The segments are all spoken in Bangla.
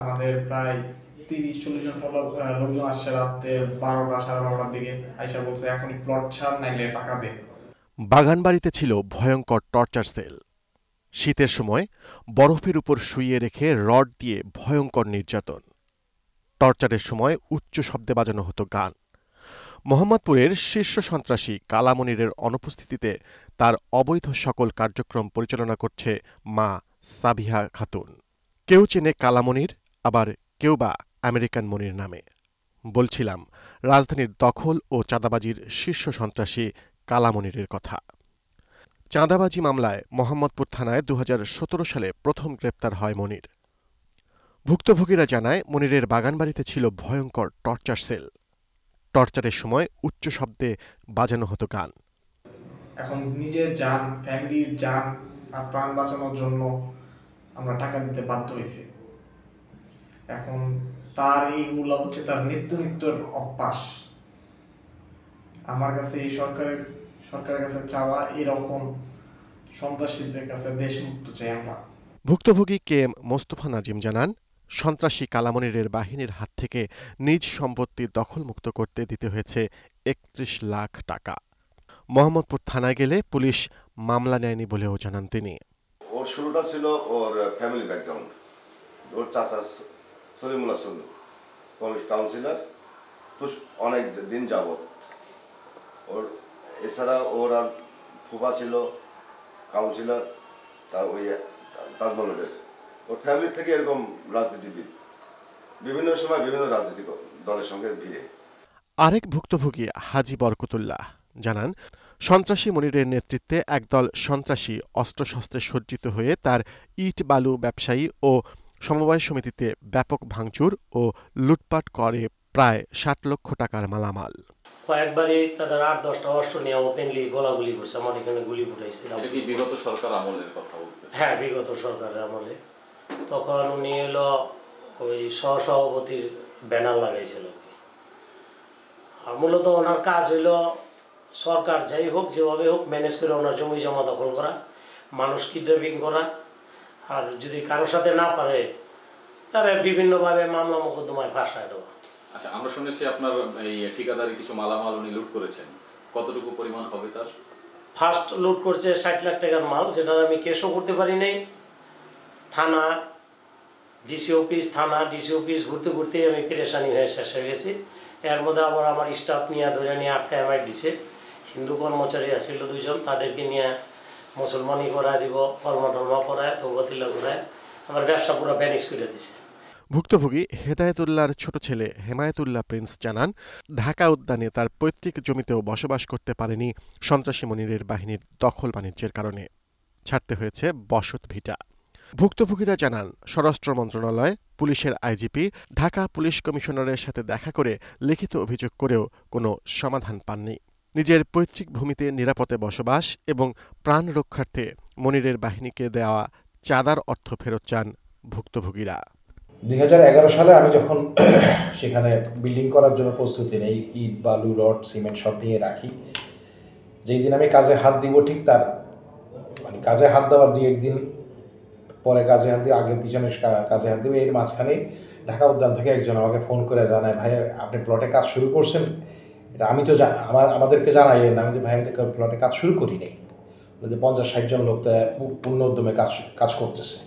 আমাদের প্রায় 30-40 জন লোকজন আসছে রাতে 12টা 12:30টার দিকে আইসা বলছে এখনই প্লট ছাড় নাইলে টাকা দে। বাগানবাড়িতে ছিল ভয়ঙ্কর টর্চার সেল। শীতের সময় বরফের উপর শুইয়ে রেখে রড দিয়ে ভয়ঙ্কর নির্যাতন। টর্চারের সময় উচ্চ শব্দে বাজানো হতো গান। মোহাম্মদপুরের শীর্ষ সন্ত্রাসী কালা মনিরের অনুপস্থিতিতে তার অবৈধ সকল কার্যক্রম পরিচালনা করছে মা সাবিহা খাতুন। কেউ চেনে কালা মনির, আবার কেউ বা আমেরিকান মনির নামে। বলছিলাম রাজধানীর দখল ও চাঁদাবাজির শীর্ষ সন্ত্রাসী কালা মনিরের কথা। চাঁদাবাজি মামলায় মোহাম্মদপুর থানায় 2017 সালে প্রথম গ্রেপ্তার হয় মনির। ভুক্তভোগীরা জানায় মনিরের বাগানবাড়িতে ছিল ভয়ঙ্কর টর্চার সেল। টর্চারের সময় উচ্চ শব্দে বাজানো হতো গান। এখন নিজের জান, ফ্যামিলির জান আর প্রাণ বাঁচানোর জন্য আমরা টাকা দিতে বাধ্য হয়েছি। এখন তার এইগুলো হচ্ছে তার নিত্যর অভ্যাস। আমার কাছে এই সরকারের কাছে চাওয়া এরকম সন্ত্রাসীদের কাছে দেশ মুক্ত চাই আমরা। ভুক্তভোগী কে এম মোস্তফা নাজিম জানান, সন্ত্রাসী কালামনিরের বাহিনীর হাত থেকে নিজ সম্পত্তি দখলমুক্ত করতে দিতে হয়েছে ৩১ লাখ টাকা। মোহাম্মদপুর থানায় গেলে পুলিশ মামলা নেয়নি বলেও জানান তিনি। ওর শুরুটা ছিল ওর ফ্যামিলি ব্যাকগ্রাউন্ড। ওর চাচা সলিমুল্লাহ সল্লু কাউন্সিলর তো অনেক দিন যাবৎ। ওর এছাড়া ওর আর ফুফা ছিল কাউন্সিলর, তার ওই তাজমহলের। ওর ফ্যামিলি থেকে এরকম রাজনীতিবিদ, বিভিন্ন সময় বিভিন্ন রাজনৈতিক দলের সঙ্গে ভিড়ে। আরেক ভুক্তভোগী হাজি বরকতুল্লাহ জানান, সন্ত্রাসী মনিরের নেতৃত্বে একদল সন্ত্রাসী অস্ত্রশস্ত্রে সজ্জিত হয়ে তার ইট বালু ব্যবসায়ী ও সমবায় সমিতিতে ব্যাপক ভাঙচুর ও লুটপাট করে প্রায় 60 লক্ষ টাকার মালামাল। কয়েকবারই তাদের 8-10টা অস্ত্র নিয়ে ওপেনলি গোলাগুলি করছে। আমার এখানে গুলি ফুটাইছে। এটা কি বিগত সরকার আমলের কথা বলতে? হ্যাঁ, বিগত সরকারের আমলে। তখন উনি হলো ওই সহসভাপতির ব্যানার লাগাইছিল। আর মূলত ওনার কাজ হইল সরকার যাই হোক যেভাবে হোক ম্যানেজ করে ওনার জমি জমা দখল করা, মানুষ কিডন্যাপিং করা, আর যদি কারোর সাথে না পারে তারা বিভিন্নভাবে মামলা মোকদ্দমায় ফাঁসায় দেওয়া। আচ্ছা, আমরা শুনেছি আপনার এই ঠিকাদারি কিছু মালামাল উনি লুট করেছেন, কতটুকু পরিমাণ হবে তার? ফার্স্ট লুট করছে 60 লাখ টাকার মাল, যেটা আমি কেসও করতে পারি নাই। থানা, ডিসি অফিস ঘুরতে ঘুরতে আমি পেরেশানি হয়ে শেষ হয়ে গেছি। এর মধ্যে আবার আমার স্টাফ নিয়ে ধরে নিয়ে আটকা এমআই দিছে। হিন্দু কর্মচারী আসছিল 2 জন, তাদেরকে নিয়ে মুসলমানি করায় দিব, কলমা টলমা করায়, তৌবাতিল্লা করায় আমার ব্যবসা পুরো ব্যানিশ করে দিছে। ভুক্তভোগী হেদায়েতুল্লাহর ছোট ছেলে হেমায়েতুল্লাহ প্রিন্স জানান, ঢাকা উদ্যানে তার পৈতৃক জমিতেও বসবাস করতে পারেনি সন্ত্রাসী মনিরের বাহিনীর দখল বাণিজ্যের কারণে। ছাড়তে হয়েছে বসত ভিটা। ভুক্তভোগীরা জানান, স্বরাষ্ট্র মন্ত্রণালয়, পুলিশের আইজিপি, ঢাকা পুলিশ কমিশনারের সাথে দেখা করে লিখিত অভিযোগ করেও কোনো সমাধান পাননি। নিজের পৈতৃক ভূমিতে নিরাপদে বসবাস এবং প্রাণ রক্ষার্থে মনিরের বাহিনীকে দেওয়া চাঁদার অর্থ ফেরত চান ভুক্তভোগীরা। 2011 সালে আমি যখন সেখানে বিল্ডিং করার জন্য প্রস্তুতি নেই, ইট বালু রড সিমেন্ট সব নিয়ে রাখি, যেই দিন আমি কাজে হাত দিব ঠিক তার কাজে হাত দেওয়ার 2-1 দিন পরে কাজে হাত দিয়ে আগে পিছনে কাজে হাত দেবে, এর মাঝখানে ঢাকা উদ্যান থেকে একজন আমাকে ফোন করে জানায়, ভাই আপনি প্লটে কাজ শুরু করছেন? এটা আমি তো আমাদেরকে জানাইলেন। আমি যে ভাই আমি প্লটে কাজ শুরু করি নাই, যে 50-60 জন লোক পূর্ণ উদ্যমে কাজ করতেছে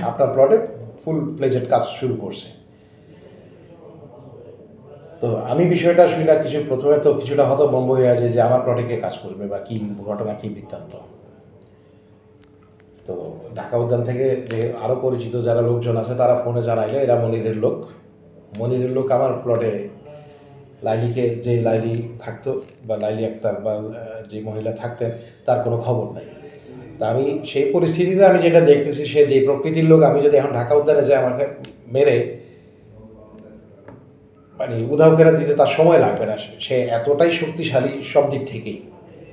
আপনার প্লটে ফুল ফ্লেজেড কাজ শুরু করছে। তো আমি বিষয়টা শুনি না প্রথমে তো কিছুটা হতভম্ব হয়ে আছে যে আমার প্লটে কে কাজ করবে বা কি ঘটনা, কি বৃত্তান্ত। তো ঢাকা উদ্যান থেকে যে আরও পরিচিত যারা লোকজন আছে তারা ফোনে জানাইলে এরা মনিরের লোক আমার প্লটে লাইলিকে, যে লাইলি থাকতো বা লাইলি আক্তার বা যে মহিলা থাকতেন তার কোনো খবর নাই। তা আমি সেই পরিস্থিতিতে আমি যেটা দেখতেছি, সে যে প্রকৃতির লোক, আমি যদি এখন ঢাকা উদ্যানে যাই আমাকে মেরে উধাও করে দিতে তার সময় লাগবে না। সে এতটাই শক্তিশালী সব দিক থেকেই।